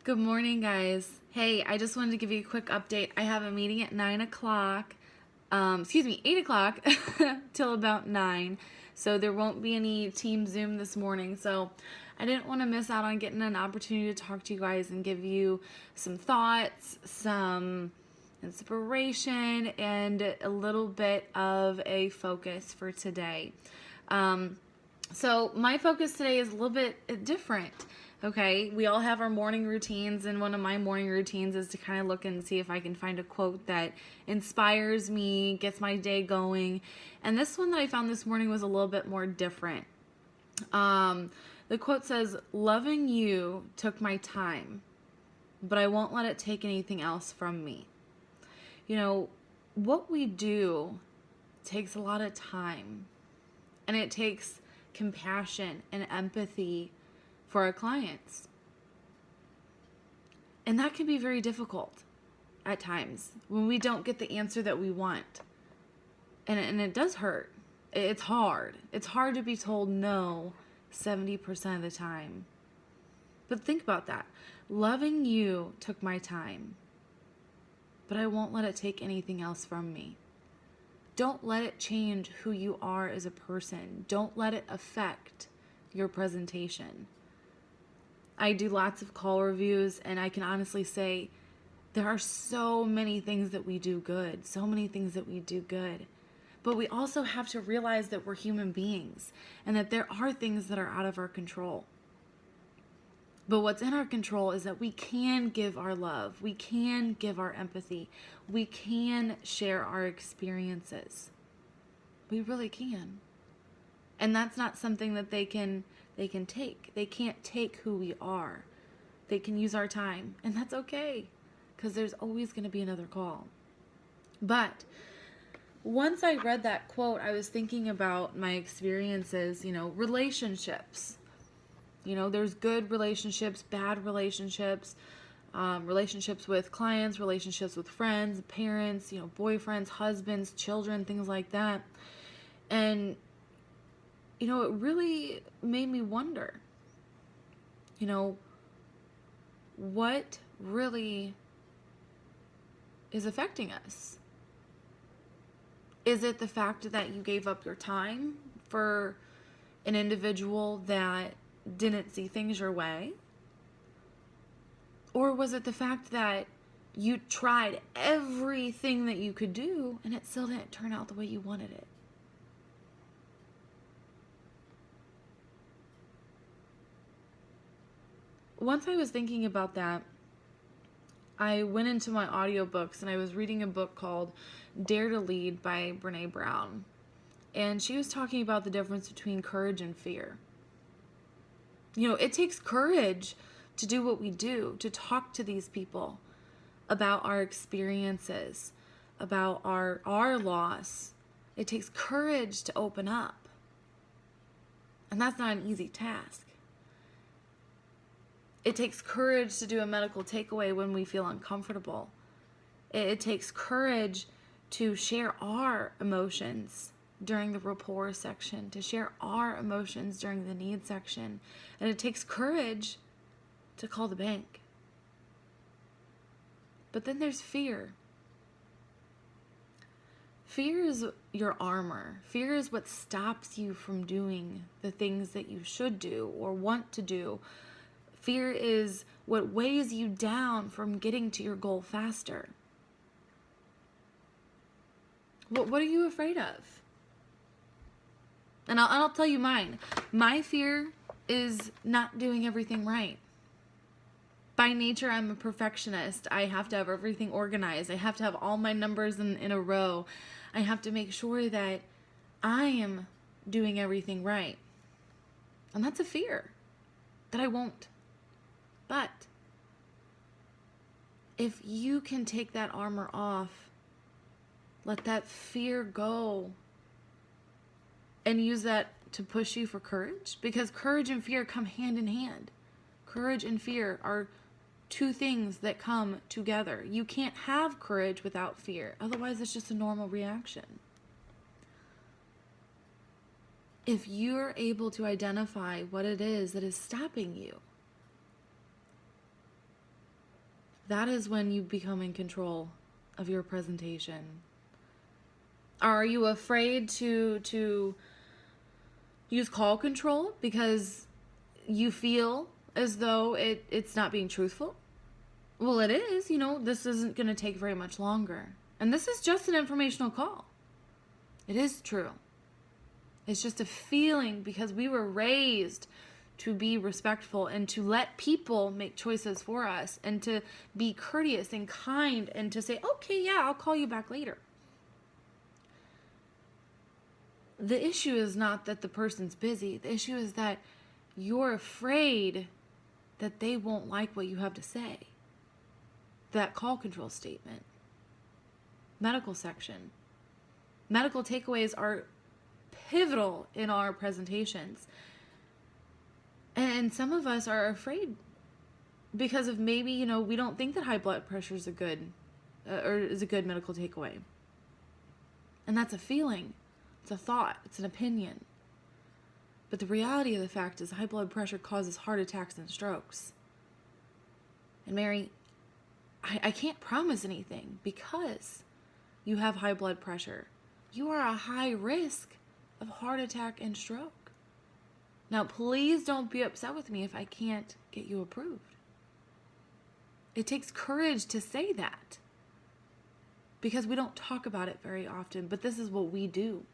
Good morning, guys. Hey, I just wanted to give you a quick update. I have a meeting at 9 o'clock, 8 o'clock till about 9. So there won't be any team Zoom this morning. So I didn't want to miss out on getting an opportunity to talk to you guys and give you some thoughts, some inspiration, and a little bit of a focus for today. So my focus today is a little bit different. Okay, we all have our morning routines, and one of my morning routines is to kind of look and see if I can find a quote that inspires me, gets my day going. And this one that I found this morning was a little bit more different. The quote says, "Loving you took my time, but I won't let it take anything else from me." You know, what we do takes a lot of time, and it takes compassion and empathy for our clients. And that can be very difficult at times when we don't get the answer that we want. And it does hurt. It's hard. It's hard to be told no 70% of the time. But think about that. Loving you took my time, but I won't let it take anything else from me. Don't let it change who you are as a person. Don't let it affect your presentation. I do lots of call reviews, and I can honestly say there are so many things that we do good, But we also have to realize that we're human beings and that there are things that are out of our control. But what's in our control is that we can give our love, we can give our empathy, we can share our experiences. We really can. And that's not something that they can take. They can't take who we are. They can use our time, and that's okay, because there's always going to be another call. But once I read that quote, I was thinking about my experiences, relationships. There's good relationships, bad relationships, relationships with clients, relationships with friends, parents, boyfriends, husbands, children, things like that. And it really made me wonder, what really is affecting us? Is it the fact that you gave up your time for an individual that didn't see things your way? Or was it the fact that you tried everything that you could do and it still didn't turn out the way you wanted it? Once I was thinking about that, I went into my audiobooks and I was reading a book called Dare to Lead by Brené Brown. And she was talking about the difference between courage and fear. It takes courage to do what we do, to talk to these people about our experiences, about our loss. It takes courage to open up. And that's not an easy task. It takes courage to do a medical takeaway when we feel uncomfortable. It takes courage to share our emotions during the rapport section, to share our emotions during the need section. And it takes courage to call the bank. But then there's fear. Fear is your armor. Fear is what stops you from doing the things that you should do or want to do. Fear is what weighs you down from getting to your goal faster. What are you afraid of? And I'll tell you mine. My fear is not doing everything right. By nature, I'm a perfectionist. I have to have everything organized. I have to have all my numbers in a row. I have to make sure that I am doing everything right. And that's a fear that I won't. But if you can take that armor off, let that fear go, and use that to push you for courage, because courage and fear come hand in hand. Courage and fear are two things that come together. You can't have courage without fear. Otherwise, it's just a normal reaction. If you're able to identify what it is that is stopping you, that is when you become in control of your presentation. Are you afraid to use call control because you feel as though it's not being truthful? Well, it is. This isn't going to take very much longer. And this is just an informational call. It is true. It's just a feeling because we were raised to be respectful and to let people make choices for us and to be courteous and kind and to say, okay, yeah, I'll call you back later. The issue is not that the person's busy. The issue is that you're afraid that they won't like what you have to say. That call control statement. Medical section. Medical takeaways are pivotal in our presentations. And some of us are afraid because of maybe, we don't think that high blood pressure is a good medical takeaway. And that's a feeling. It's a thought. It's an opinion. But the reality of the fact is high blood pressure causes heart attacks and strokes. And Mary, I can't promise anything because you have high blood pressure. You are a high risk of heart attack and stroke. Now, please don't be upset with me if I can't get you approved. It takes courage to say that because we don't talk about it very often, but this is what we do.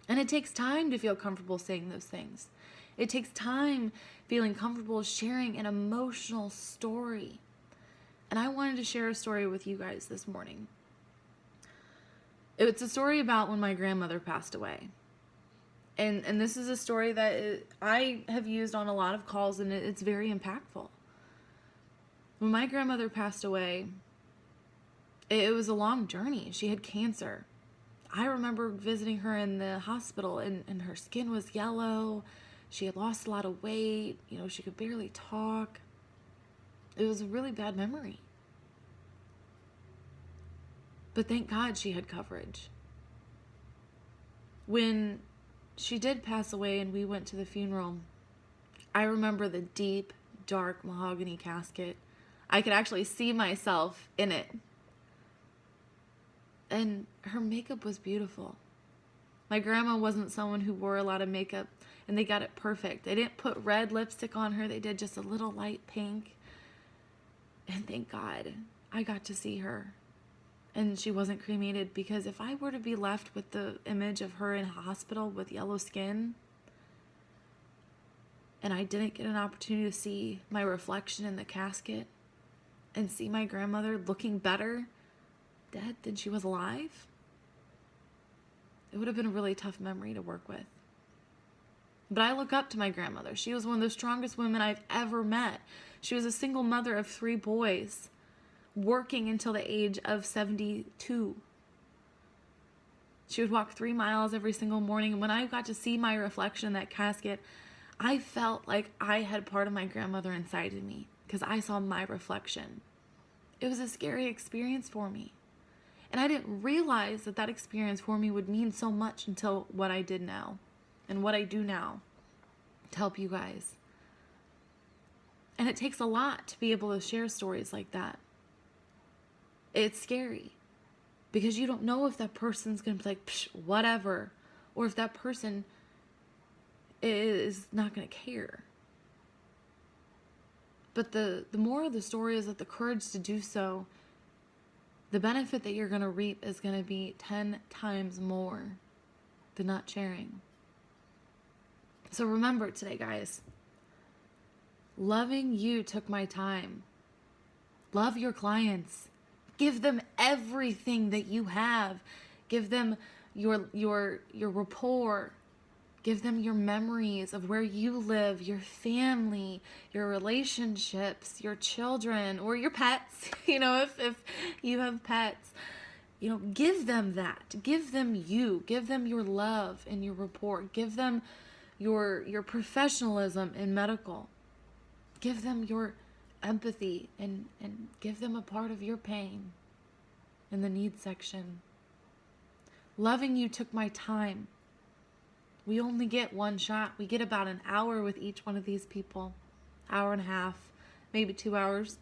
And it takes time to feel comfortable saying those things. It takes time feeling comfortable sharing an emotional story. And I wanted to share a story with you guys this morning. It's a story about when my grandmother passed away. And this is a story that I have used on a lot of calls, and it's very impactful. When my grandmother passed away, it was a long journey. She had cancer. I remember visiting her in the hospital, and her skin was yellow. She had lost a lot of weight. She could barely talk. It was a really bad memory. But thank God she had coverage. When she did pass away and we went to the funeral, I remember the deep, dark mahogany casket. I could actually see myself in it. And her makeup was beautiful. My grandma wasn't someone who wore a lot of makeup, and they got it perfect. They didn't put red lipstick on her. They did just a little light pink. And thank God I got to see her. And she wasn't cremated, because if I were to be left with the image of her in a hospital with yellow skin, and I didn't get an opportunity to see my reflection in the casket and see my grandmother looking better dead than she was alive, it would have been a really tough memory to work with. But I look up to my grandmother. She was one of the strongest women I've ever met. She was a single mother of 3 boys, working until the age of 72. She would walk 3 miles every single morning. And when I got to see my reflection in that casket, I felt like I had part of my grandmother inside of me because I saw my reflection. It was a scary experience for me. And I didn't realize that that experience for me would mean so much until what I did now and what I do now to help you guys. And it takes a lot to be able to share stories like that. It's scary because you don't know if that person's going to be like, psh, whatever, or if that person is not going to care. But the moral of the story is that the courage to do so, the benefit that you're going to reap is going to be 10 times more than not sharing. So remember today, guys, loving you took my time. Love your clients. Give them everything that you have. Give them your rapport. Give them your memories of where you live, your family, your relationships, your children, or your pets. If you have pets, give them that. Give them you. Give them your love and your rapport. Give them your professionalism in medical. Give them your empathy and give them a part of your pain in the needs section. Loving you took my time. We only get one shot. We get about an hour with each one of these people. Hour and a half, maybe 2 hours.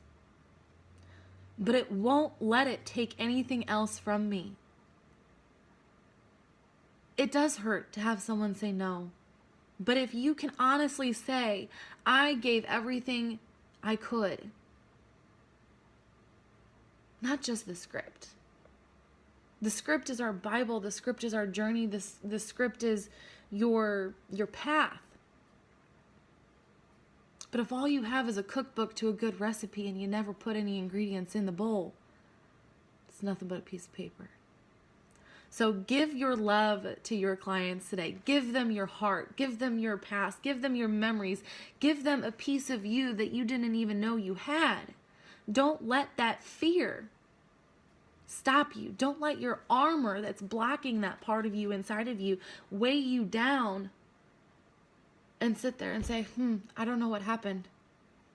but it won't let it take anything else from me. It does hurt to have someone say no. But if you can honestly say, I gave everything I could, not just the script. The script is our Bible. The script is our journey. The script is your path. But if all you have is a cookbook to a good recipe and you never put any ingredients in the bowl, it's nothing but a piece of paper. So give your love to your clients today. Give them your heart. Give them your past. Give them your memories. Give them a piece of you that you didn't even know you had. Don't let that fear stop you. Don't let your armor that's blocking that part of you inside of you weigh you down and sit there and say, I don't know what happened.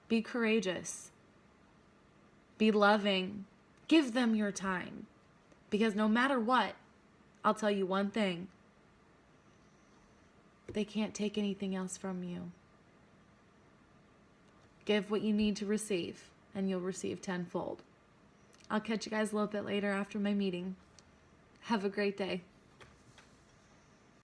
Be courageous. Be loving. Give them your time. Because no matter what, I'll tell you one thing. They can't take anything else from you. Give what you need to receive, and you'll receive tenfold. I'll catch you guys a little bit later after my meeting. Have a great day.